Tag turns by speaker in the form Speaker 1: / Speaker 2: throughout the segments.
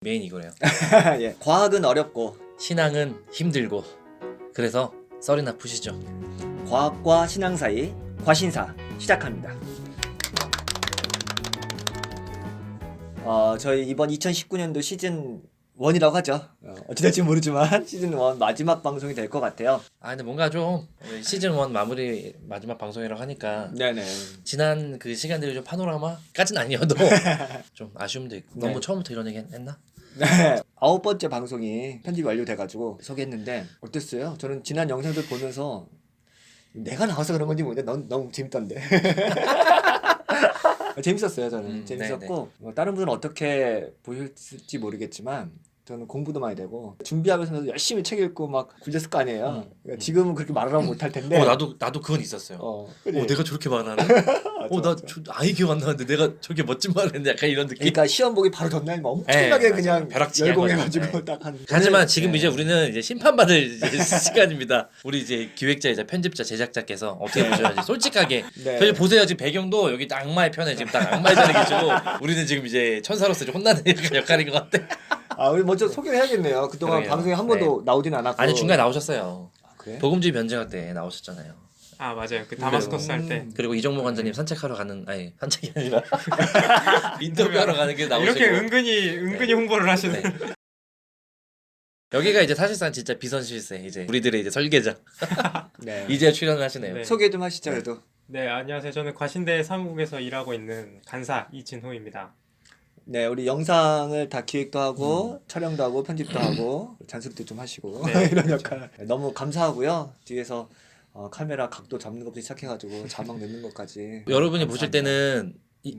Speaker 1: 메인 이거래요.
Speaker 2: 예. 과학은 어렵고
Speaker 1: 신앙은 힘들고. 그래서 썰이나 푸시죠.
Speaker 2: 과학과 신앙 사이 과신사 시작합니다. 저희 이번 2019년도 시즌 1이라고 하죠. 어찌 될지 모르지만 시즌 1 마지막 방송이 될 것 같아요.
Speaker 1: 근데 뭔가 좀 시즌 1 마무리 마지막 방송이라고 하니까
Speaker 2: 네네.
Speaker 1: 지난 그 시간들이 좀 파노라마까지는 아니어도 좀 아쉬움도 있고.
Speaker 2: 네.
Speaker 1: 너무 처음부터 이런 얘기 했나?
Speaker 2: 네. 9번째 방송이 편집이 완료돼가지고 소개했는데 어땠어요? 저는 지난 영상들 보면서 내가 나와서 그런 건지 모르겠는데 너무 재밌던데. 재밌었어요. 저는 재밌었고 다른 분은 어떻게 보셨을지 모르겠지만 저는 공부도 많이 되고 준비하면서 열심히 책 읽고 막 굴렸을 거 아니에요. 그러니까 지금은 그렇게 말하면 못할 텐데.
Speaker 1: 나도 그건 있었어요.
Speaker 2: 그래.
Speaker 1: 내가 저렇게 말하네.
Speaker 2: 맞아.
Speaker 1: 아예 기억 안 나는데 내가 저렇게 멋진 말을 했는데 약간 이런 느낌.
Speaker 2: 그러니까 시험 보기 바로 전날 막 엄청나게
Speaker 1: 맞아요.
Speaker 2: 그냥
Speaker 1: 벼락치기
Speaker 2: 열공해가지고
Speaker 1: 해가지고.
Speaker 2: 딱 한.
Speaker 1: 하지만 지금 이제 우리는 이제 심판받을 이제 시간입니다. 우리 이제 기획자이자 편집자, 제작자께서 어떻게 보셔야지 솔직하게.
Speaker 2: 네.
Speaker 1: 저희 보세요. 지금 배경도 여기 딱 악마의 편에 지금 딱 악마의 자리 계시고 우리는 지금 이제 천사로서 좀 혼나는 역할인 것 같아.
Speaker 2: 우리 먼저 소개를 해야겠네요. 그동안
Speaker 1: 그러게요.
Speaker 2: 방송에 한 번도 나오진 않았고.
Speaker 1: 아니 중간에 나오셨어요.
Speaker 2: 그래?
Speaker 1: 복음주의 변증학 때 나오셨잖아요.
Speaker 3: 아 맞아요. 그 다마스커스 할 때
Speaker 1: 그리고 이정모 관장님 산책하러 가는 산책이 아니라 인터뷰하러 가는 게 나오시고.
Speaker 3: 이렇게 은근히 홍보를 하시는.
Speaker 1: 네. 여기가 이제 사실상 진짜 비선실세 이제 우리들의 이제 설계자.
Speaker 2: 네.
Speaker 1: 이제 출연을 하시네요.
Speaker 3: 네.
Speaker 2: 소개 좀 하시죠, 그래도.
Speaker 3: 네 안녕하세요. 저는 과신대 사무국에서 일하고 있는 간사 이진호입니다.
Speaker 2: 네, 우리 영상을 다 기획도 하고 촬영도 하고 편집도 하고 잔소리도 좀 하시고
Speaker 3: 네,
Speaker 2: 이런 역할 너무 감사하고요. 뒤에서 카메라 각도 잡는 것부터 시작해가지고 자막 넣는 것까지.
Speaker 1: 여러분이 보실 때는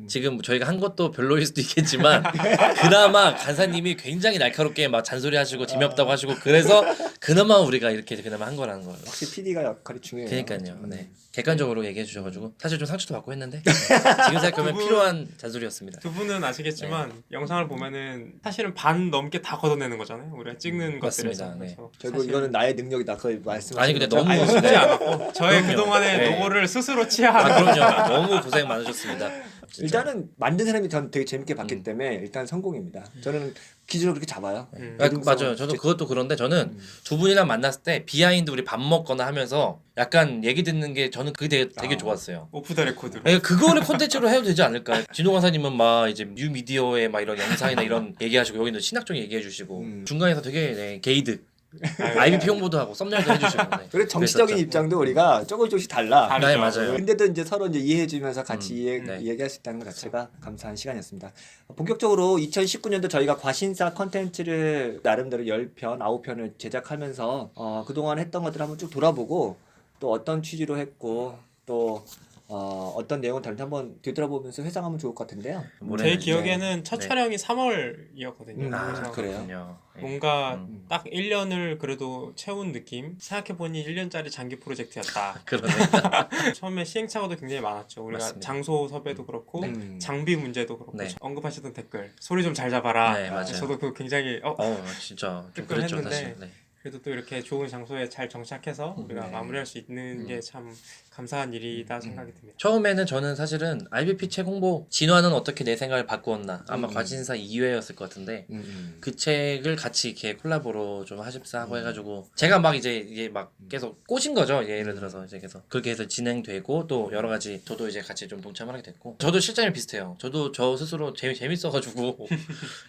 Speaker 1: 지금 저희가 한 것도 별로일 수도 있겠지만 그나마 간사님이 굉장히 날카롭게 막 잔소리하시고 재미없다고 하시고 그래서 그나마 우리가 이렇게 그나마 한 거라는 거예요.
Speaker 2: 확실히 PD가 역할이 중요해요.
Speaker 1: 그러니까요. 네. 객관적으로 얘기해 주셔가지고 사실 좀 상처도 받고 했는데 지금 생각하면 필요한 잔소리였습니다.
Speaker 3: 두 분은 아시겠지만 영상을 보면은 사실은 반 넘게 다 걷어내는 거잖아요. 우리가 찍는 것들에서.
Speaker 1: 맞습니다. 네.
Speaker 3: 그래서
Speaker 2: 결국 이거는 나의 능력이다. 거의 말씀하시는
Speaker 1: 아니 근데
Speaker 2: 거죠?
Speaker 1: 너무
Speaker 3: 쉽지
Speaker 1: 네.
Speaker 3: 않았고 저의
Speaker 1: 그럼요.
Speaker 3: 그동안의
Speaker 1: 네.
Speaker 3: 노고를 스스로 치하하고
Speaker 1: 그럼요. 너무 고생 많으셨습니다. 진짜.
Speaker 2: 일단은 만든 사람이 전 되게 재밌게 봤기 때문에 일단 성공입니다. 저는 기준을 그렇게 잡아요.
Speaker 1: 맞아요. 저도 그것도 그런데 저는 두 분이랑 만났을 때 비하인드 우리 밥 먹거나 하면서 약간 얘기 듣는 게 저는 그게 되게 좋았어요.
Speaker 3: 오프 더 레코드로.
Speaker 1: 그거를 콘텐츠로 해도 되지 않을까요? 진호 강사님은 막 이제 뉴미디어의 막 이런 영상이나 이런 얘기하시고 여기는 신학적 얘기해 주시고 중간에서 되게 게이드 IBP 홍보도 하고 썸네일도 해주시고 네.
Speaker 2: 그리고 정치적인
Speaker 1: 그랬었죠.
Speaker 2: 입장도 우리가 조금씩 달라.
Speaker 1: 네 맞아요.
Speaker 2: 근데도 이제 서로 이제 이해해주면서 같이
Speaker 1: 네.
Speaker 2: 이야기할 수 있다는 것 자체가 감사한 시간이었습니다. 본격적으로 2019년도 저희가 과신사 컨텐츠를 나름대로 10편, 9편을 제작하면서 그동안 했던 것들을 한번 쭉 돌아보고 또 어떤 취지로 했고 또 어떤 내용을 다른지 한번 되돌아보면서 회상하면 좋을 것 같은데요.
Speaker 3: 제 기억에는 첫
Speaker 1: 네.
Speaker 3: 촬영이 3월이었거든요. 그래서
Speaker 2: 그래요?
Speaker 3: 뭔가 딱 1년을 그래도 채운 느낌? 생각해보니 1년짜리 장기 프로젝트였다.
Speaker 1: 그러네.
Speaker 3: 처음에 시행착오도 굉장히 많았죠. 우리가
Speaker 1: 맞습니다.
Speaker 3: 장소 섭외도 그렇고 장비 문제도 그렇고
Speaker 1: 네.
Speaker 3: 언급하시던 댓글 소리 좀 잘 잡아라.
Speaker 1: 네, 맞아요.
Speaker 3: 저도 그거 굉장히
Speaker 1: 진짜 좀 그랬죠
Speaker 3: 뜨끔했는데
Speaker 1: 사실. 네.
Speaker 3: 그래도 또 이렇게 좋은 장소에 잘 정착해서 우리가 마무리할 수 있는 게 참 감사한 일이다 생각이 듭니다.
Speaker 1: 처음에는 저는 사실은 IBP 책 홍보 진화는 어떻게 내 생각을 바꾸었나 아마 과신사 2회였을 것 같은데 그 책을 같이 이렇게 콜라보로 좀 하십사 하고 해가지고 제가 막 이게 막 계속 꽂은 거죠. 예를 들어서 이제 계속 그렇게 해서 진행되고 또 여러 가지 저도 이제 같이 좀 동참을 하게 됐고 저도 실장님 비슷해요. 저도 저 스스로 재밌어가지고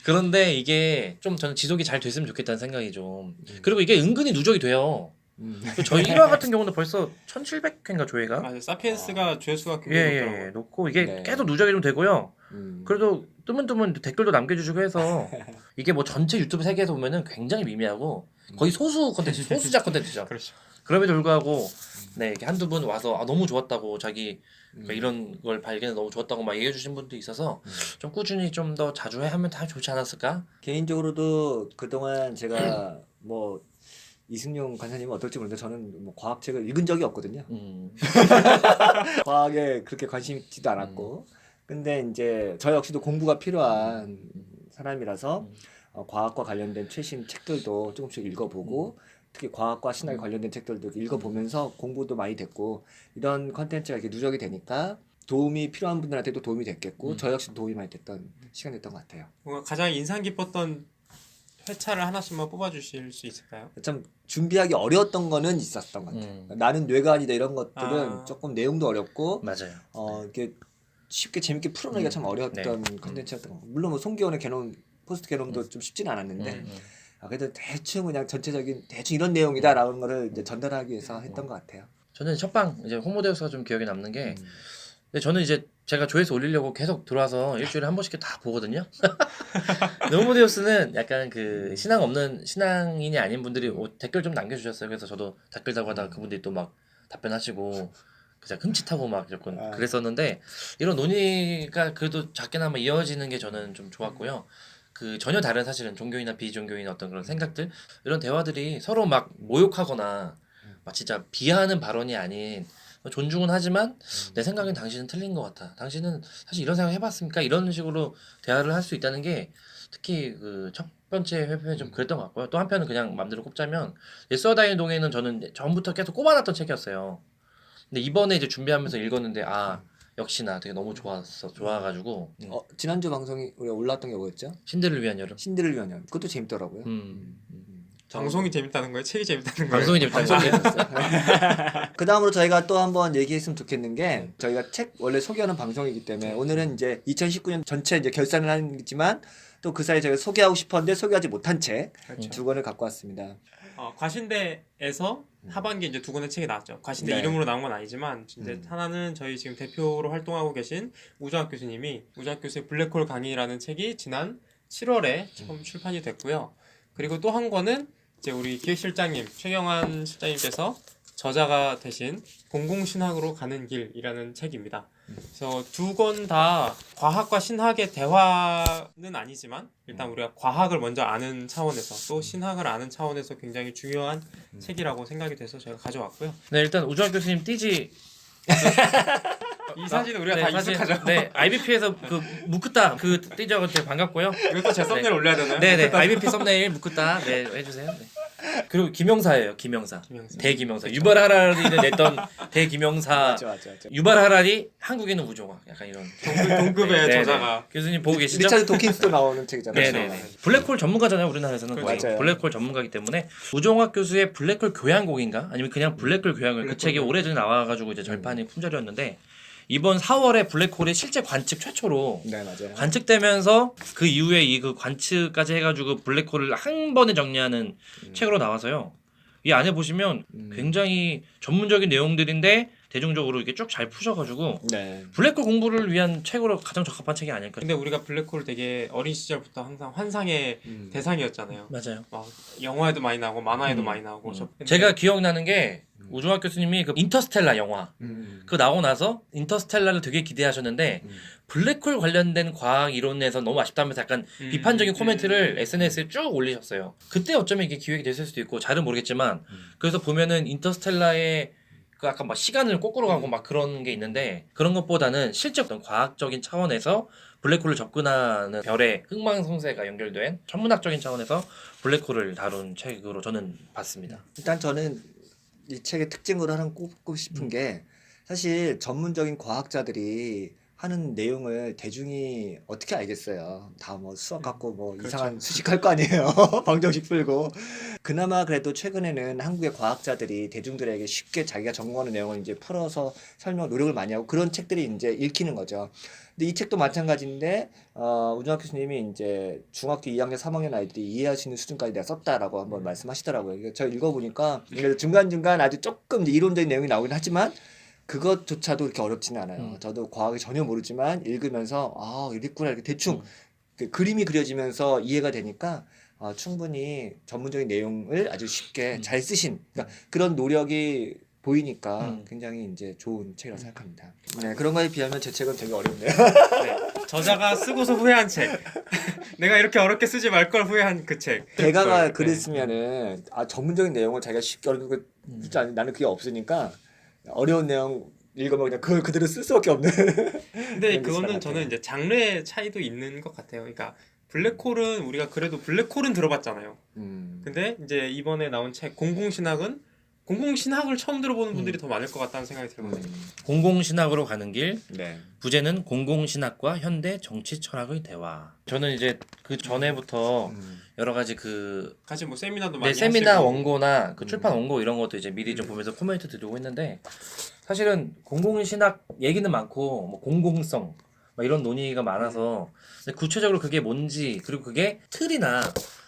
Speaker 1: 그런데 이게 좀 저는 지속이 잘 됐으면 좋겠다는 생각이 좀 그리고 이게 은근히 누적이 돼요. 저희 1화 같은 경우는 벌써 1700회인가 조회가?
Speaker 3: 맞아요. 사피엔스가 조회수가 굉장히 높더라고요.
Speaker 1: 높고 이게
Speaker 2: 네.
Speaker 1: 계속 누적이 좀 되고요. 그래도 뜨문뜨문 댓글도 남겨주시고 해서 이게 뭐 전체 유튜브 세계에서 보면은 굉장히 미미하고 거의 소수 컨텐츠, 소수자 컨텐츠죠.
Speaker 3: 그렇죠.
Speaker 1: 그럼에도 불구하고 네 이렇게 한두 분 와서 너무 좋았다고 자기 이런 걸 발견해 너무 좋았다고 막 얘기해 주신 분도 있어서 좀 꾸준히 좀 더 자주 하면 다 좋지 않았을까?
Speaker 2: 개인적으로도 그동안 제가 뭐 이승용 간사님은 어떨지 모르는데 저는 뭐 과학책을 읽은 적이 없거든요. 과학에 그렇게 관심 있지도 않았고 근데 이제 저 역시도 공부가 필요한 사람이라서 과학과 관련된 최신 책들도 조금씩 읽어보고 특히 과학과 신학에 관련된 책들도 읽어보면서 공부도 많이 됐고 이런 컨텐츠가 이렇게 누적이 되니까 도움이 필요한 분들한테도 도움이 됐겠고 저 역시 도움이 많이 됐던 시간이었던 것 같아요.
Speaker 3: 뭔가 가장 인상 깊었던 회차를 하나씩만 뽑아주실 수 있을까요?
Speaker 2: 참 준비하기 어려웠던 거는 있었던 것 같아요. 나는 뇌가 아니다 이런 것들은 조금 내용도 어렵고
Speaker 1: 맞아요.
Speaker 2: 이렇게 쉽게 재밌게 풀어내기가 참 어려웠던 컨텐츠였던 거. 물론 뭐 송기호의 개놈 포스트 개놈도 좀 쉽지는 않았는데 그래도 대충 그냥 전체적인 대충 이런 내용이다라는 거를 이제 전달하기 위해서 했던 것 같아요.
Speaker 1: 저는 첫방 이제 홍보대사가 좀 기억에 남는 게 근데 저는 이제 제가 조회수 올리려고 계속 들어와서 일주일에 한 번씩 다 보거든요. 근데 홍보데우스는 약간 그 신앙인이 아닌 분들이 댓글 좀 남겨주셨어요. 그래서 저도 댓글 달고 하다가 그분들이 또 막 답변하시고 그냥 흠칫하고 막 조금 그랬었는데 이런 논의가 그래도 작게나마 이어지는 게 저는 좀 좋았고요. 그 전혀 다른 사실은 종교인이나 비종교인 어떤 그런 생각들 이런 대화들이 서로 막 모욕하거나 막 진짜 비하하는 발언이 아닌 존중은 하지만 내 생각엔 당신은 틀린 것 같아. 당신은 사실 이런 생각 해봤습니까? 이런 식으로 대화를 할 수 있다는 게 특히 그 첫 번째 회편에 좀 그랬던 것 같고요. 또 한편은 그냥 맘대로 꼽자면 예수와다의 동해는 저는 전부터 계속 꼽아놨던 책이었어요. 근데 이번에 이제 준비하면서 읽었는데 역시나 되게 너무 좋아가지고
Speaker 2: 지난주 방송이 우리가 올라왔던 게 뭐였죠?
Speaker 1: 신들을 위한 여름.
Speaker 2: 신들을 위한 여름. 그것도 재밌더라고요.
Speaker 3: 방송이 재밌다는 거예요? 책이 재밌다는 거예요?
Speaker 1: 방송이 재밌다는 거예요.
Speaker 2: 그 다음으로 저희가 또 한번 얘기했으면 좋겠는 게 저희가 책 원래 소개하는 방송이기 때문에 오늘은 이제 2019년 전체 이제 결산을 하지만 또 그 사이에 저희가 소개하고 싶었는데 소개하지 못한 책 두 권을 갖고 왔습니다.
Speaker 3: 과신대에서 하반기 이제 두 권의 책이 나왔죠. 과신대
Speaker 2: 네.
Speaker 3: 이름으로 나온 건 아니지만 이제 하나는 저희 지금 대표로 활동하고 계신 우정학 교수님이 우정학 교수의 블랙홀 강의라는 책이 지난 7월에 처음 출판이 됐고요. 그리고 또 한 권은 이제 우리 기획실장님 최경환 실장님께서 저자가 되신 공공신학으로 가는 길이라는 책입니다. 그래서 두 권 다 과학과 신학의 대화는 아니지만 일단 우리가 과학을 먼저 아는 차원에서 또 신학을 아는 차원에서 굉장히 중요한 책이라고 생각이 돼서 제가 가져왔고요.
Speaker 1: 네 일단 우주학 교수님 띠지
Speaker 3: 이 사진은 우리가 다
Speaker 1: 사진,
Speaker 3: 익숙하죠.
Speaker 1: 네 IBP에서 그 무크다 그 띠지하고 되게 반갑고요.
Speaker 3: 이것도 제 썸네일 올려야 되나요?
Speaker 1: 네네 IBP 썸네일 무크다 네 해주세요. 네. 그리고 김영사예요. 김영사. 대김영사. 유발 하라리를 냈던 대김영사.
Speaker 2: 맞아.
Speaker 1: 유발 하라리 한국에는 우종학. 약간 이런
Speaker 3: 동급의
Speaker 1: 네,
Speaker 3: 저자가
Speaker 1: 교수님 보고 계시죠?
Speaker 2: 리차드 도킨스도 나오는 책이잖아요.
Speaker 1: 네네. 블랙홀 전문가잖아요. 우리나라에서는 거의
Speaker 2: 맞아요.
Speaker 1: 블랙홀 전문가이기 때문에 우종학 교수의 블랙홀 교양곡인가 아니면 그냥 블랙홀 교양을 그 책이 오래전에 나와가지고 이제 절판이 품절이었는데 이번 4월에 블랙홀이 실제 관측 최초로
Speaker 2: 네 맞아요.
Speaker 1: 관측되면서 그 이후에 이 그 관측까지 해가지고 블랙홀을 한 번에 정리하는 책으로 나와서요. 이 안에 보시면 굉장히 전문적인 내용들인데 대중적으로 이렇게 쭉 잘 푸셔가지고
Speaker 2: 네.
Speaker 1: 블랙홀 공부를 위한 책으로 가장 적합한 책이 아닐까.
Speaker 3: 근데 우리가 블랙홀 되게 어린 시절부터 항상 환상의 대상이었잖아요.
Speaker 1: 맞아요.
Speaker 3: 막 영화에도 많이 나오고 만화에도 많이 나오고
Speaker 1: 제가 기억나는 게 우종학 교수님이 그 인터스텔라 영화 그거 나오고 나서 인터스텔라를 되게 기대하셨는데 블랙홀 관련된 과학 이론에서 너무 아쉽다면서 약간 비판적인 코멘트를 SNS에 쭉 올리셨어요. 그때 어쩌면 이게 기획이 됐을 수도 있고 잘은 모르겠지만 그래서 보면은 인터스텔라의 그 약간 막 시간을 거꾸로 가고 막 그런 게 있는데 그런 것보다는 실제 어떤 과학적인 차원에서 블랙홀을 접근하는 별의 흥망성쇠가 연결된 천문학적인 차원에서 블랙홀을 다룬 책으로 저는 봤습니다.
Speaker 2: 일단 저는 이 책의 특징으로 하나 꼽고 싶은 게 사실 전문적인 과학자들이 하는 내용을 대중이 어떻게 알겠어요. 다 뭐 수학 갖고 뭐
Speaker 3: 그렇죠.
Speaker 2: 이상한 수식할 거 아니에요. 방정식 풀고. 그나마 그래도 최근에는 한국의 과학자들이 대중들에게 쉽게 자기가 전공하는 내용을 이제 풀어서 설명 노력을 많이 하고 그런 책들이 이제 읽히는 거죠. 근데 이 책도 마찬가지인데 우정학 교수님이 이제 중학교 2학년, 3학년 아이들이 이해할 수 있는 수준까지 내가 썼다라고 한번 말씀하시더라고요. 그래서 제가 읽어보니까 중간중간 아주 조금 이제 이론적인 내용이 나오긴 하지만 그것조차도 그렇게 어렵지는 않아요. 저도 과학을 전혀 모르지만 읽으면서 이랬구나 이렇게 대충 그 그림이 그려지면서 이해가 되니까 충분히 전문적인 내용을 아주 쉽게 잘 쓰신 그러니까 그런 노력이 보이니까 굉장히 이제 좋은 책이라고 생각합니다. 네, 그런 거에 비하면 제 책은 되게 어렵네요.
Speaker 3: 네. 저자가 쓰고서 후회한 책. 내가 이렇게 어렵게 쓰지 말 걸 후회한 그 책.
Speaker 2: 대가가 글을 쓰면은 전문적인 내용을 자기가 쉽게 어렵게 쓰지 않는 나는 그게 없으니까 어려운 내용 읽으면 그냥 그걸 그대로 쓸 수밖에 없는.
Speaker 3: 근데
Speaker 2: 그런 게
Speaker 3: 그거는
Speaker 2: 있을 것
Speaker 3: 저는 이제 장르의 차이도 있는 것 같아요. 그러니까 블랙홀은 우리가 그래도 블랙홀은 들어봤잖아요. 근데 이제 이번에 나온 책 공공신학은 공공신학을 처음 들어보는 분들이 더 많을 것 같다는 생각이 들거든요.
Speaker 1: 공공신학으로 가는 길.
Speaker 2: 네.
Speaker 1: 부제는 공공신학과 현대 정치 철학의 대화. 저는 이제 그 전에부터 여러 가지 그
Speaker 3: 같이 뭐 세미나도 많이
Speaker 1: 세미나
Speaker 3: 하시고.
Speaker 1: 원고나 그 출판 원고 이런 것도 이제 미리 좀 보면서 코멘트 드리고 했는데 사실은 공공신학 얘기는 많고 뭐 공공성 막 이런 논의가 많아서 근데 구체적으로 그게 뭔지 그리고 그게 틀이나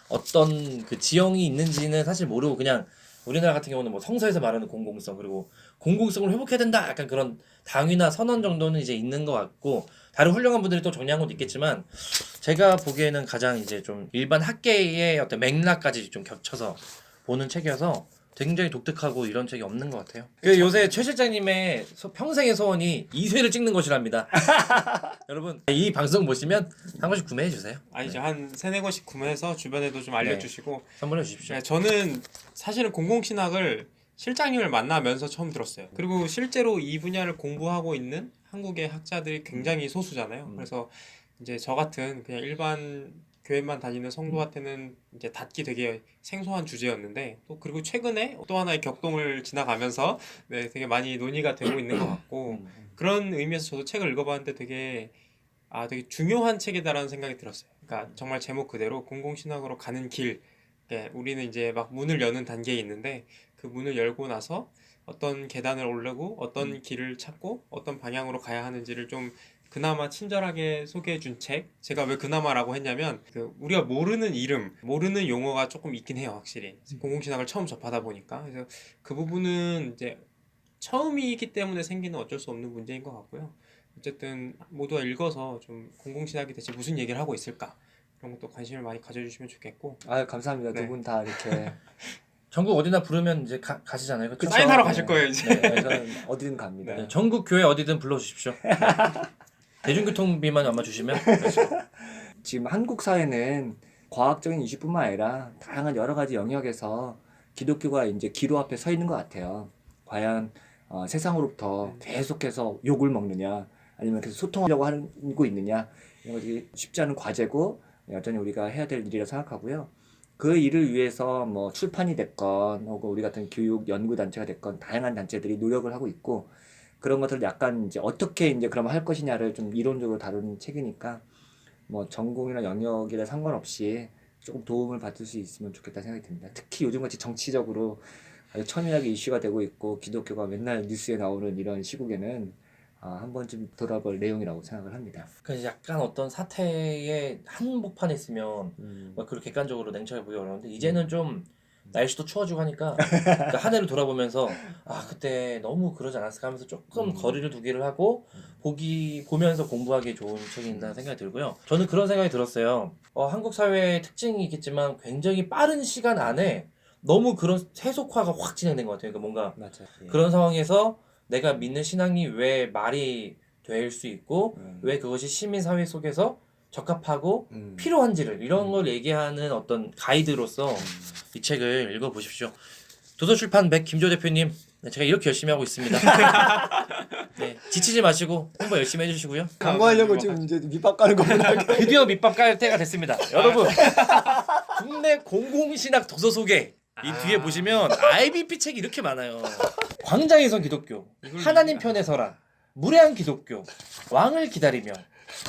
Speaker 1: 어떤 그 지형이 있는지는 사실 모르고 그냥 우리나라 같은 경우는 뭐 성서에서 말하는 공공성 그리고 공공성을 회복해야 된다 약간 그런 당위나 선언 정도는 이제 있는 것 같고 다른 훌륭한 분들이 또 정리한 것도 있겠지만 제가 보기에는 가장 이제 좀 일반 학계의 어떤 맥락까지 좀 겹쳐서 보는 책이어서 굉장히 독특하고 이런 책이 없는 것 같아요. 그 요새 최 실장님의 평생의 소원이 2쇄를 찍는 것이랍니다. 여러분 이 방송 보시면 한 권씩 구매해 주세요.
Speaker 3: 아니죠. 한 3-4권씩 구매해서 주변에도 좀 알려주시고.
Speaker 1: 선물해 주십시오.
Speaker 3: 네, 저는 사실은 공공신학을 실장님을 만나면서 처음 들었어요. 그리고 실제로 이 분야를 공부하고 있는 한국의 학자들이 굉장히 소수잖아요. 그래서 이제 저 같은 그냥 일반 교회만 다니는 성도한테는 이제 닿기 되게 생소한 주제였는데 또 그리고 최근에 또 하나의 격동을 지나가면서 네, 되게 많이 논의가 되고 있는 것 같고 그런 의미에서 저도 책을 읽어봤는데 되게 되게 중요한 책이다라는 생각이 들었어요. 그러니까 정말 제목 그대로 공공신학으로 가는 길. 우리는 이제 막 문을 여는 단계에 있는데 그 문을 열고 나서 어떤 계단을 오르고 어떤 길을 찾고 어떤 방향으로 가야 하는지를 좀 그나마 친절하게 소개해 준 책. 제가 왜 그나마라고 했냐면 그 우리가 모르는 이름, 모르는 용어가 조금 있긴 해요, 확실히. 공공신학을 처음 접하다 보니까. 그래서 그 부분은 이제 처음이기 때문에 생기는 어쩔 수 없는 문제인 것 같고요. 어쨌든 모두가 읽어서 좀 공공신학이 대체 무슨 얘기를 하고 있을까 그런 것도 관심을 많이 가져주시면 좋겠고.
Speaker 2: 아 감사합니다.
Speaker 3: 네.
Speaker 2: 두 분 다 이렇게
Speaker 1: 전국 어디나 부르면 이제 가시잖아요. 그쵸?
Speaker 3: 사인하러 가실 거예요 이제.
Speaker 2: 네, 저는 어디든 갑니다.
Speaker 1: 네, 전국 교회 어디든 불러주십시오. 네. 대중교통비만 아마 주시면 그렇죠.
Speaker 2: 지금 한국 사회는 과학적인 이슈뿐만 아니라 다양한 여러 가지 영역에서 기독교가 이제 기로 앞에 서 있는 것 같아요. 과연 세상으로부터 계속해서 욕을 먹느냐, 아니면 계속 소통하려고 하고 있느냐, 이런 것이 쉽지 않은 과제고 여전히 우리가 해야 될 일이라 생각하고요. 그 일을 위해서 뭐 출판이 됐건 혹은 우리 같은 교육 연구 단체가 됐건 다양한 단체들이 노력을 하고 있고 그런 것들을 약간 이제 어떻게 이제 그럼 할 것이냐를 좀 이론적으로 다루는 책이니까 뭐 전공이나 영역이나 상관없이 조금 도움을 받을 수 있으면 좋겠다 생각이 듭니다. 특히 요즘같이 정치적으로 아주 첨예하게 이슈가 되고 있고 기독교가 맨날 뉴스에 나오는 이런 시국에는 한 번쯤 돌아볼 내용이라고 생각을 합니다.
Speaker 1: 그래서 약간 어떤 사태의 한복판에 있으면 막 그렇게 객관적으로 냉철하게 보기 어려운데 이제는 좀 날씨도 추워지고 하니까 그 한 해를 돌아보면서 그때 너무 그러지 않았을까 하면서 조금 거리를 두기를 하고 보면서 공부하기 좋은 책이다 생각이 들고요. 저는 그런 생각이 들었어요. 한국 사회의 특징이 있겠지만 굉장히 빠른 시간 안에 너무 그런 세속화가 확 진행된 것 같아요. 그러니까 뭔가
Speaker 2: 맞아요. 예.
Speaker 1: 그런 상황에서 내가 믿는 신앙이 왜 말이 될 수 있고 왜 그것이 시민사회 속에서 적합하고 필요한지를 이런 걸 얘기하는 어떤 가이드로서 이 책을 읽어보십시오. 도서출판 김조 대표님, 제가 이렇게 열심히 하고 있습니다. 네, 지치지 마시고 홍보 열심히 해주시고요.
Speaker 2: 광고하려고 지금 이제 밑밥 까는 거구나.
Speaker 1: 드디어 밑밥 깔 때가 됐습니다. 여러분, 국내 공공신학 도서 소개 이 뒤에 보시면 IBP 책이 이렇게 많아요. 광장에선 기독교, 하나님 편에 서라, 무례한 기독교, 왕을 기다리며,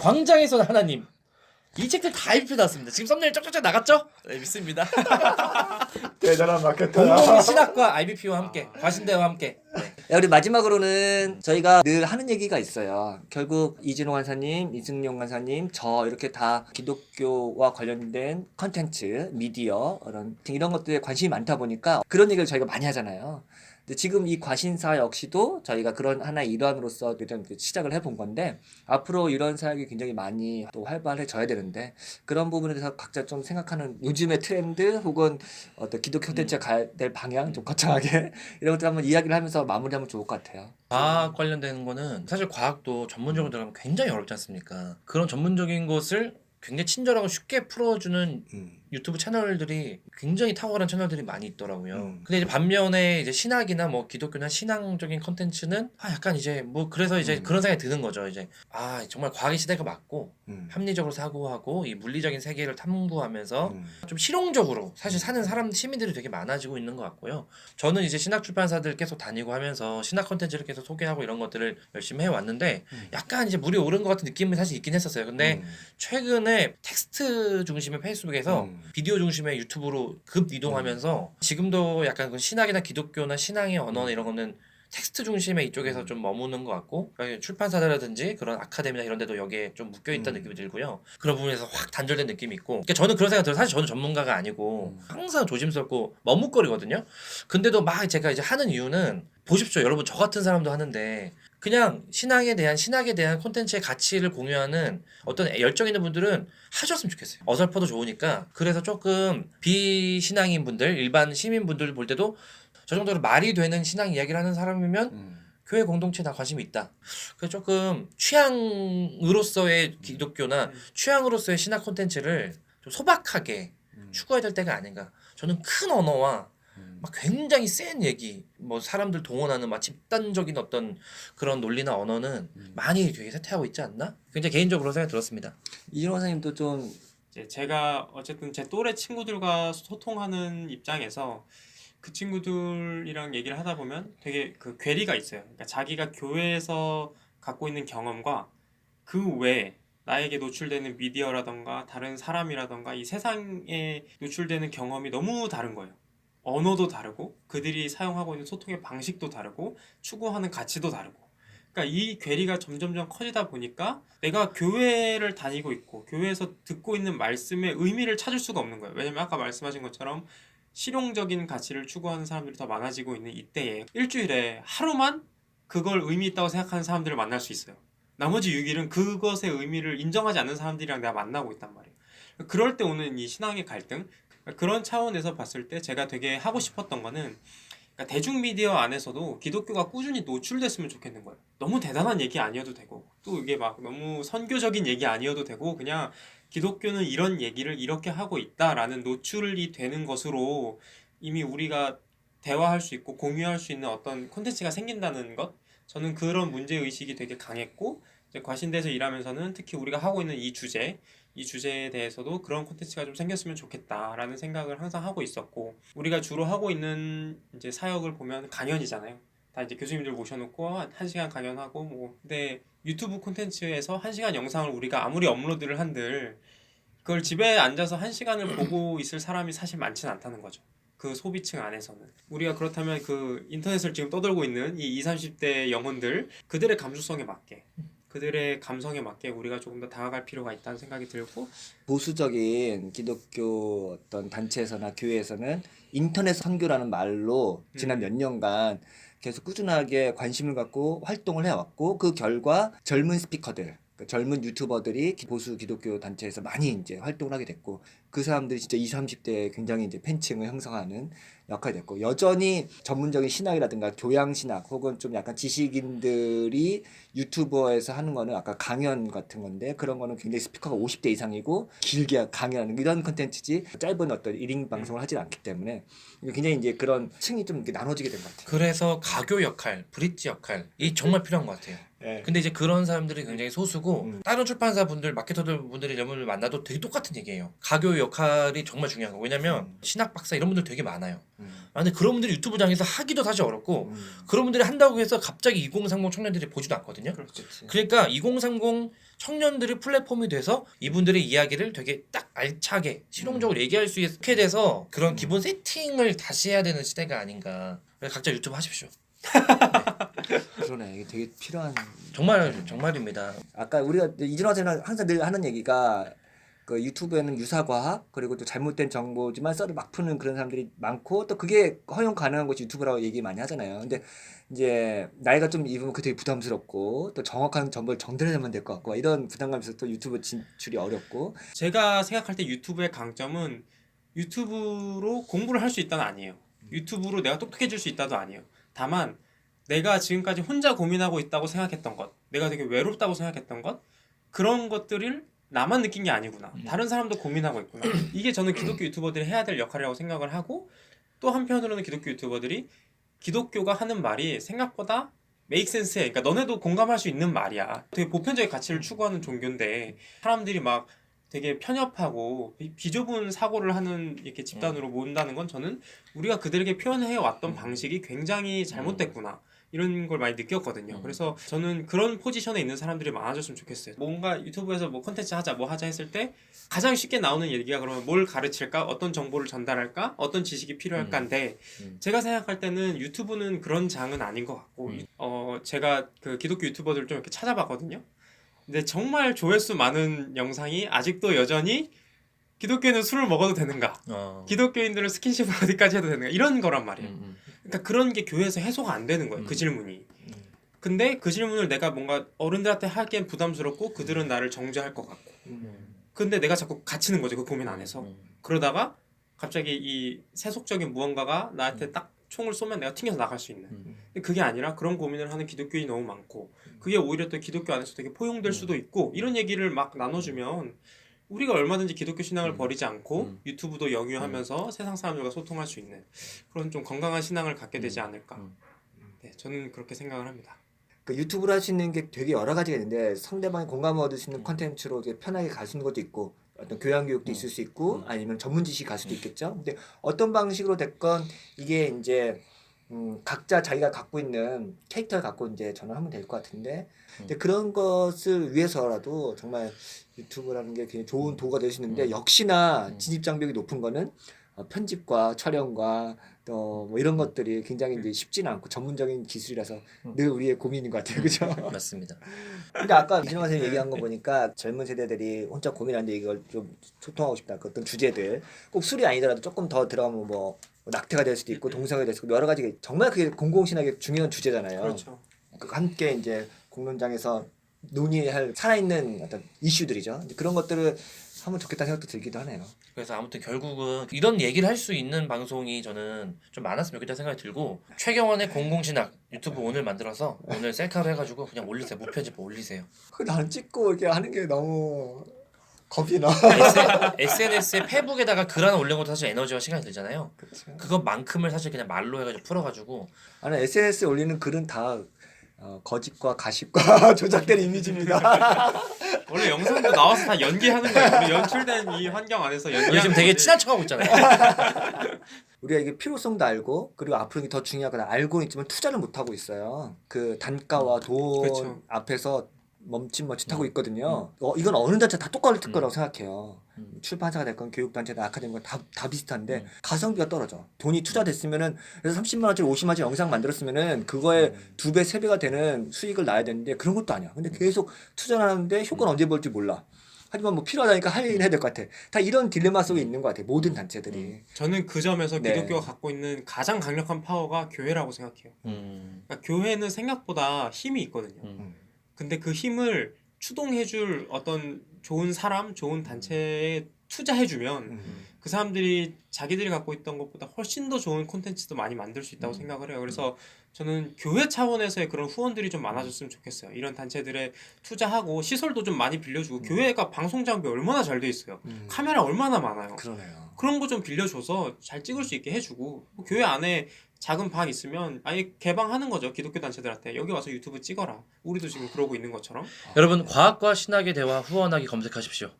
Speaker 1: 광장에선 하나님. 이 책들 다 IBP 나왔습니다. 지금 썸네일 쩍쩍쩍 나갔죠? 네, 믿습니다.
Speaker 2: 대단한 마케터야.
Speaker 1: 공공신학과 IBP와 함께, 과신대와 함께. 네.
Speaker 2: 우리 마지막으로는 저희가 늘 하는 얘기가 있어요. 결국 이진호 간사님, 이승용 간사님, 저 이렇게 다 기독교와 관련된 컨텐츠, 미디어 이런 것들에 관심이 많다 보니까 그런 얘기를 저희가 많이 하잖아요. 근데 지금 이 과신사 역시도 저희가 그런 하나의 일환으로서 일단 시작을 해본 건데 앞으로 이런 사역이 굉장히 많이 또 활발해져야 되는데 그런 부분에 대해서 각자 좀 생각하는 요즘의 트렌드 혹은 어떤 기독교 콘텐츠가 가야 될 방향 좀 거창하게 이런 것들 한번 이야기를 하면서 마무리하면 좋을 것 같아요.
Speaker 1: 과학 관련된 거는 사실 과학도 전문적으로 들어가면 굉장히 어렵지 않습니까? 그런 전문적인 것을 굉장히 친절하고 쉽게 풀어주는 유튜브 채널들이 굉장히 탁월한 채널들이 많이 있더라고요.
Speaker 2: 음.
Speaker 1: 근데 이제 반면에 이제 신학이나 뭐 기독교나 신앙적인 컨텐츠는 약간 이제 뭐 그래서 이제 그런 생각이 드는 거죠. 이제 정말 과학의 시대가 맞고 합리적으로 사고하고 이 물리적인 세계를 탐구하면서 좀 실용적으로 사실 사는 사람 시민들이 되게 많아지고 있는 것 같고요. 저는 이제 신학 출판사들 계속 다니고 하면서 신학 컨텐츠를 계속 소개하고 이런 것들을 열심히 해왔는데 약간 이제 물이 오른 것 같은 느낌이 사실 있긴 했었어요. 근데 최근에 텍스트 중심의 페이스북에서 비디오 중심의 유튜브로 급 이동하면서 지금도 약간 그 신학이나 기독교나 신앙의 언어나 이런 거는 텍스트 중심의 이쪽에서 좀 머무는 것 같고, 그러니까 출판사라든지 그런 아카데미나 이런 데도 여기에 좀 묶여있다는 느낌이 들고요. 그런 부분에서 확 단절된 느낌이 있고, 그러니까 저는 그런 생각 들어요. 사실 저는 전문가가 아니고 항상 조심스럽고 머뭇거리거든요. 근데도 막 제가 이제 하는 이유는, 보십시오 여러분, 저 같은 사람도 하는데 그냥 신학에 대한 콘텐츠의 가치를 공유하는 어떤 열정 있는 분들은 하셨으면 좋겠어요. 어설퍼도 좋으니까. 그래서 조금 비신앙인 분들, 일반 시민분들 볼 때도 저 정도로 말이 되는 신앙 이야기를 하는 사람이면 교회 공동체에 나 관심이 있다. 그래서 조금 취향으로서의 기독교나 취향으로서의 신학 콘텐츠를 좀 소박하게 추구해야 될 때가 아닌가. 저는 큰 언어와 막 굉장히 센 얘기, 뭐 사람들 동원하는 막 집단적인 어떤 그런 논리나 언어는 많이 되게 쇠퇴하고 있지 않나? 굉장히 개인적으로 생각이 들었습니다.
Speaker 2: 이준호 선생님도 좀
Speaker 3: 이제 제가 어쨌든 제 또래 친구들과 소통하는 입장에서 그 친구들이랑 얘기를 하다 보면 되게 그 괴리가 있어요. 그러니까 자기가 교회에서 갖고 있는 경험과 그 외에 나에게 노출되는 미디어라던가 다른 사람이라던가 이 세상에 노출되는 경험이 너무 다른 거예요. 언어도 다르고 그들이 사용하고 있는 소통의 방식도 다르고 추구하는 가치도 다르고, 그러니까 이 괴리가 점점점 커지다 보니까 내가 교회를 다니고 있고 교회에서 듣고 있는 말씀의 의미를 찾을 수가 없는 거예요. 왜냐면 아까 말씀하신 것처럼 실용적인 가치를 추구하는 사람들이 더 많아지고 있는 이때에 일주일에 하루만 그걸 의미 있다고 생각하는 사람들을 만날 수 있어요. 나머지 6일은 그것의 의미를 인정하지 않는 사람들이랑 내가 만나고 있단 말이에요. 그럴 때 오는 이 신앙의 갈등, 그런 차원에서 봤을 때 제가 되게 하고 싶었던 거는, 그러니까 대중미디어 안에서도 기독교가 꾸준히 노출됐으면 좋겠는 거예요. 너무 대단한 얘기 아니어도 되고, 또 이게 막 너무 선교적인 얘기 아니어도 되고, 그냥 기독교는 이런 얘기를 이렇게 하고 있다라는 노출이 되는 것으로 이미 우리가 대화할 수 있고 공유할 수 있는 어떤 콘텐츠가 생긴다는 것, 저는 그런 문제의식이 되게 강했고, 이제 과신대에서 일하면서는 특히 우리가 하고 있는 이 주제에 대해서도 그런 콘텐츠가 좀 생겼으면 좋겠다라는 생각을 항상 하고 있었고, 우리가 주로 하고 있는 이제 사역을 보면 강연이잖아요. 다 이제 교수님들 모셔놓고 한 시간 강연하고 뭐, 근데 유튜브 콘텐츠에서 한 시간 영상을 우리가 아무리 업로드를 한들 그걸 집에 앉아서 한 시간을 보고 있을 사람이 사실 많지는 않다는 거죠. 그 소비층 안에서는. 우리가 그렇다면 그 인터넷을 지금 떠돌고 있는 이 20, 30대 영혼들, 그들의 감수성에 맞게, 그들의 감성에 맞게 우리가 조금 더 다가갈 필요가 있다는 생각이 들고,
Speaker 2: 보수적인 기독교 어떤 단체에서나 교회에서는 인터넷 선교라는 말로 지난 몇 년간 계속 꾸준하게 관심을 갖고 활동을 해왔고, 그 결과 젊은 스피커들, 그러니까 젊은 유튜버들이 보수 기독교 단체에서 많이 이제 활동을 하게 됐고, 그 사람들이 진짜 20, 30대에 굉장히 이제 팬층을 형성하는 역할이 됐고, 여전히 전문적인 신학이라든가 교양 신학 혹은 좀 약간 지식인들이 유튜버에서 하는 거는 아까 강연 같은 건데, 그런 거는 굉장히 스피커가 50대 이상이고 길게 강연하는 이런 컨텐츠지 짧은 어떤 1인 방송을 하지 않기 때문에 굉장히 이제 그런 층이 좀 이렇게 나눠지게 된 것 같아요.
Speaker 1: 그래서 가교 역할, 브릿지 역할, 이 정말 필요한 것 같아요.
Speaker 2: 네.
Speaker 1: 근데 이제 그런 사람들이 굉장히 소수고, 다른 출판사 분들, 마케터들 분들이 이런 분들 만나도 되게 똑같은 얘기예요. 가교 역할이 정말 중요한 거. 왜냐면 신학 박사 이런 분들 되게 많아요. 근데 그런 분들이 유튜브장에서 하기도 사실 어렵고, 그런 분들이 한다고 해서 갑자기 2030 청년들이 보지도 않거든요. 그러니까 2030 청년들이 플랫폼이 돼서 이분들의 이야기를 되게 딱 알차게 실용적으로 얘기할 수 있게 돼서 그런 기본 세팅을 다시 해야 되는 시대가 아닌가. 각자 유튜브 하십시오.
Speaker 2: 그러네. 이게 되게 필요한.
Speaker 1: 정말입니다.
Speaker 2: 아까 우리가 이준호 선생님 항상 늘 하는 얘기가, 그 유튜브에는 유사과학 그리고 또 잘못된 정보지만 썰을 막 푸는 그런 사람들이 많고, 또 그게 허용 가능한 것이 유튜브라고 얘기 많이 하잖아요. 근데 이제 나이가 좀 입으면 그게 되게 부담스럽고, 또 정확한 정보를 정들여내면 될 것 같고, 이런 부담감에서 또 유튜브 진출이 어렵고.
Speaker 3: 제가 생각할 때 유튜브의 강점은 유튜브로 공부를 할 수 있다는 아니에요. 유튜브로 내가 똑똑해질 수 있다도 아니에요. 다만 내가 지금까지 혼자 고민하고 있다고 생각했던 것, 내가 되게 외롭다고 생각했던 것, 그런 것들을 나만 느낀 게 아니구나. 다른 사람도 고민하고 있구나. 이게 저는 기독교 유튜버들이 해야 될 역할이라고 생각을 하고 또 한편으로는 기독교 유튜버들이 기독교가 하는 말이 생각보다 메이크 센스해. 그러니까 너네도 공감할 수 있는 말이야. 되게 보편적인 가치를 추구하는 종교인데 사람들이 막 되게 편협하고 비좁은 사고를 하는 이렇게 집단으로 모은다는 건 저는 우리가 그들에게 표현해 왔던 방식이 굉장히 잘못됐구나. 이런 걸 많이 느꼈거든요. 그래서 저는 그런 포지션에 있는 사람들이 많아졌으면 좋겠어요. 뭔가 유튜브에서 뭐 컨텐츠 하자 뭐 하자 했을 때 가장 쉽게 나오는 얘기가 그러면 뭘 가르칠까? 어떤 정보를 전달할까? 어떤 지식이 필요할까인데 제가 생각할 때는 유튜브는 그런 장은 아닌 것 같고 제가 그 기독교 유튜버들 좀 이렇게 찾아봤거든요. 근데 정말 조회수 많은 영상이 아직도 여전히 기독교인은 술을 먹어도 되는가? 기독교인들은 스킨십을 어디까지 해도 되는가? 이런 거란 말이에요. 그러니까 그런 게 교회에서 해소가 안 되는 거예요. 그 질문이. 근데 그 질문을 내가 뭔가 어른들한테 하기엔 부담스럽고 그들은 나를 정죄할 것 같고. 근데 내가 자꾸 갇히는 거죠. 그 고민 안에서. 그러다가 갑자기 이 세속적인 무언가가 나한테 딱 총을 쏘면 내가 튕겨서 나갈 수 있는. 근데 그게 아니라 그런 고민을 하는 기독교인이 너무 많고 그게 오히려 또 기독교 안에서 되게 포용될 수도 있고 이런 얘기를 막 나눠주면 우리가 얼마든지 기독교 신앙을 버리지 않고 유튜브도 영위하면서 세상 사람들과 소통할 수 있는 그런 좀 건강한 신앙을 갖게 되지 않을까. 네, 저는 그렇게 생각을 합니다.
Speaker 2: 그 유튜브를 할 수 있는 게 되게 여러 가지가 있는데 상대방이 공감을 얻을 수 있는 컨텐츠로 이렇게 편하게 갈 수 있는 것도 있고 어떤 교양 교육도 있을 수 있고 아니면 전문 지식이 갈 수도 있겠죠. 근데 어떤 방식으로 됐건 이게 이제 각자 자기가 갖고 있는 캐릭터를 갖고 이제 전환하면 될 것 같은데 근데 그런 것을 위해서라도 정말 유튜브라는 게 굉장히 좋은 도구가 될 수 있는데 역시나 진입 장벽이 높은 거는 편집과 촬영과 또 뭐 이런 것들이 굉장히 이제 쉽지는 않고 전문적인 기술이라서 늘 우리의 고민인 것 같아요, 그죠?
Speaker 1: 맞습니다.
Speaker 2: 근데 아까 이진호 선생님 얘기한 거 보니까 젊은 세대들이 혼자 고민하는데 이걸 좀 소통하고 싶다. 그 어떤 주제들 꼭 술이 아니더라도 조금 더 들어가면 뭐 낙태가 될 수도 있고 동성애가 될 수도 있고 여러 가지 정말 그게 공공신학의 중요한 주제잖아요.
Speaker 3: 그렇죠.
Speaker 2: 함께 이제 공론장에서 논의할 살아있는 어떤 이슈들이죠. 이제 그런 것들을 하면 좋겠다 생각도 들기도 하네요.
Speaker 1: 그래서 아무튼 결국은 이런 얘기를 할 수 있는 방송이 저는 좀 많았으면 좋겠다 생각이 들고 최경환의 공공신학 유튜브 오늘 만들어서 오늘 셀카로 해가지고 그냥 올리세요. 무편집 올리세요.
Speaker 2: 그 나는 찍고 이렇게 하는 게 너무 겁이 나.
Speaker 1: SNS에 페북에다가 글 하나 올린 것도 사실 에너지와 시간이 들잖아요.
Speaker 2: 그쵸.
Speaker 1: 그것만큼을 사실 그냥 말로 해가지고 풀어가지고
Speaker 2: 아니 SNS에 올리는 글은 다 거짓과 가십과 조작된 이미지입니다.
Speaker 3: 원래 영상도 나와서 다 연기하는 거예요. 우리 연출된 이 환경 안에서
Speaker 1: 우리
Speaker 3: 연기하는
Speaker 1: 지금 되게
Speaker 3: 거지.
Speaker 1: 친한 척하고 있잖아요.
Speaker 2: 우리가 이게 필요성도 알고 그리고 앞으로 이게 더 중요하거나 알고는 있지만 투자를 못 하고 있어요. 그 단가와 돈
Speaker 3: 그렇죠.
Speaker 2: 앞에서 멈칫멈칫하고 있거든요. 이건 어느 단체 다 똑같을 거라고 생각해요. 출판사가 됐건 교육단체든 아카데미건 다 비슷한데 가성비가 떨어져. 돈이 투자됐으면은 그래서 30만 원짜리 50만 원짜리 영상 만들었으면은 그거에 2배 3배가 되는 수익을 나야 되는데 그런 것도 아니야. 근데 계속 투자를 하는데 효과는 언제 볼지 몰라. 하지만 뭐 필요하다니까 하긴 해야 될 것 같아. 다 이런 딜레마 속에 있는 것 같아. 모든 단체들이.
Speaker 3: 저는 그 점에서
Speaker 2: 네.
Speaker 3: 기독교가 갖고 있는 가장 강력한 파워가 교회라고 생각해요. 그러니까 교회는 생각보다 힘이 있거든요. 근데 그 힘을 추동해줄 어떤 좋은 사람, 좋은 단체에 투자해주면 그 사람들이 자기들이 갖고 있던 것보다 훨씬 더 좋은 콘텐츠도 많이 만들 수 있다고 생각을 해요. 그래서 저는 교회 차원에서의 그런 후원들이 좀 많아졌으면 좋겠어요. 이런 단체들에 투자하고 시설도 좀 많이 빌려주고 교회가 방송 장비 얼마나 잘 돼 있어요. 카메라 얼마나 많아요.
Speaker 2: 그러네요.
Speaker 3: 그런 거 좀 빌려줘서 잘 찍을 수 있게 해주고 뭐 교회 안에 작은 방 있으면 아예 개방하는 거죠. 기독교 단체들한테 여기 와서 유튜브 찍어라. 우리도 지금 그러고 있는 것처럼.
Speaker 1: 여러분 과학과 신학의 대화 후원하기 검색하십시오.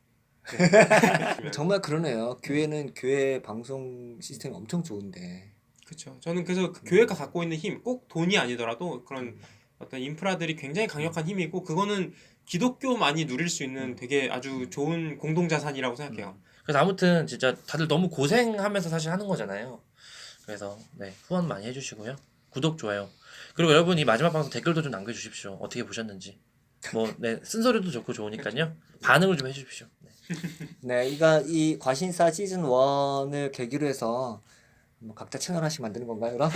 Speaker 2: 정말 그러네요. 교회는 교회 방송 시스템이 엄청 좋은데.
Speaker 3: 그렇죠. 저는 그래서 그 교회가 갖고 있는 힘, 꼭 돈이 아니더라도 그런 어떤 인프라들이 굉장히 강력한 힘이 있고 그거는 기독교만이 누릴 수 있는 되게 아주 좋은 공동자산이라고 생각해요.
Speaker 1: 그래서 아무튼 진짜 다들 너무 고생하면서 사실 하는 거잖아요. 그래서 네 후원 많이 해주시고요. 구독 좋아요. 그리고 여러분 이 마지막 방송 댓글도 좀 남겨주십시오. 어떻게 보셨는지. 뭐 네 쓴소리도 좋고 좋으니까요. 반응을 좀 해주십시오. 네.
Speaker 2: 네, 이 과신사 시즌 1을 계기로 해서 뭐 각자 채널 하나씩 만드는 건가요, 그럼?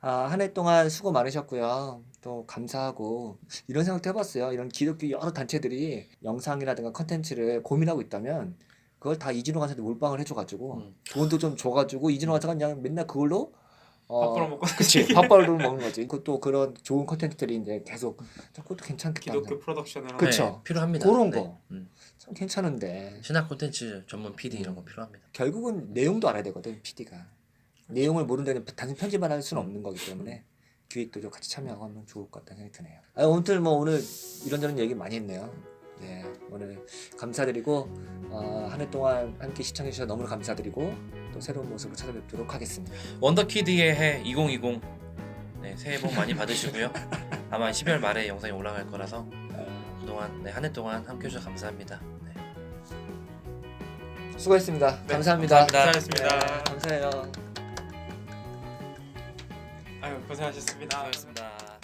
Speaker 2: 한 해 동안 수고 많으셨고요. 또 감사하고 이런 생각도 해봤어요. 이런 기독교 여러 단체들이 영상이라든가 컨텐츠를 고민하고 있다면 그걸 다 이진호 간사한테 몰빵을 해줘가지고 돈도 좀 줘가지고 이진호 간사가 그냥 맨날 그걸로
Speaker 3: 밥 벌어먹고
Speaker 2: 그치 밥벌도 먹는 거지. 그것도 그런 좋은 컨텐츠들이 이제 계속 그것도 괜찮겠다.
Speaker 3: 기독교 프로덕션을 하는
Speaker 2: 그쵸.
Speaker 1: 네, 필요합니다.
Speaker 2: 그런
Speaker 1: 네.
Speaker 2: 거. 참 괜찮은데
Speaker 1: 신학 콘텐츠 전문 PD 이런 거 필요합니다.
Speaker 2: 결국은 내용도 알아야 되거든 PD가. 내용을 모른다면 단순 편집만 할 수는 없는 거기 때문에 기획도 좀 같이 참여하고 하면 좋을 것 같다는 생각이 드네요. 아무튼 뭐 오늘 이런저런 얘기 많이 했네요. 네, 오늘 감사드리고 한 해 동안 함께 시청해 주셔서 너무 감사드리고 또 새로운 모습으로 찾아뵙도록 하겠습니다.
Speaker 1: 원더키드의 해 2020 네, 새해 복 많이 받으시고요. 아마 12월 말에 영상이 올라갈 거라서 그동안 네, 한 해 동안 함께 해주셔서 감사합니다. 네.
Speaker 2: 수고했습니다.
Speaker 3: 네,
Speaker 2: 감사합니다.
Speaker 3: 감사했습니다.
Speaker 2: 네, 감사해요.
Speaker 3: 아유 고생하셨습니다.
Speaker 1: 수고하셨습니다.